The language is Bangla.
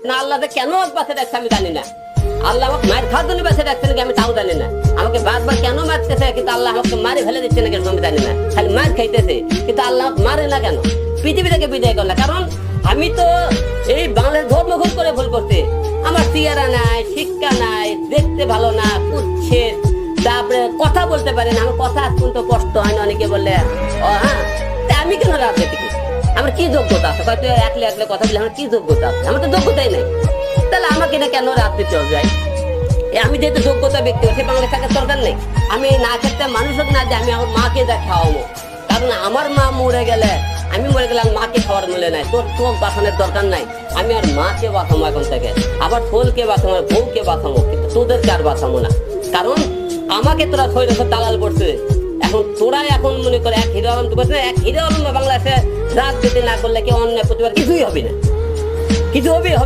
না আল্লাহ যে কেন বাঁচে রাখছে আমি জানি না। আল্লাহ আমাকে মায়ের খাওয়ার জন্য বাঁচে রাখছে নাকি আমি তাও জানি না। আমাকে বারবার কেন মারতেছে, কিন্তু আল্লাহ আমাকে মারে ফেলে দিচ্ছে নাকি আমি জানি না। খালি মার খাইতেছে, কিন্তু আল্লাহ মারে না কেন? পৃথিবী থেকে বিদায় করলে কারণ আমি তো এই বাংলার ধর্ম ভুল করে ভুল করতে। আমার চেহারা নাই, শিক্ষা নাই, দেখতে ভালো না, কুচ্ছেদ, তারপরে কথা বলতে পারি না। আমার কথা আজ পর্যন্ত কষ্ট হয় না। অনেকে বললে ও হ্যাঁ, আমি কেন রাজনীতি করি? আমার কি যোগ্যতা আছে? হয়তো একলে একলে কথা বলে আমার কি যোগ্যতা আছে? আমার তো যোগ্যতাই নেই। তাহলে আমাকে না কেন রাজনীতি হবে? আমি যেহেতু যোগ্যতা ব্যক্তি, সে বাংলা থাকার দরকার নেই। আমি না খেতে মানুষ হোক না যে আমি আমার মাকে যা খাওয়াবো, কারণ আমার মা মরে গেলে, আমি মরে গেলে মাকে খাওয়ার মূল্য নাই। তোর চোখ বাঁচানোর দরকার নাই। আমি আর মাকে বাঁচাবো এখন থেকে, আবার ছোলকে বাঁচাবো, বউকে বাঁচাবো, কিন্তু তোদেরকে আর বাঁচাবো না। কারণ আমাকে তোরা 6 বছর দালাল করছে। এখন তোরা এখন মনে করে এক হিরো আলম, এক হিরো আলম বাংলাদেশে রাজনীতি না করলে কি অন্যায় প্রতিবার কিছুই হবে না, কিছু হবে না।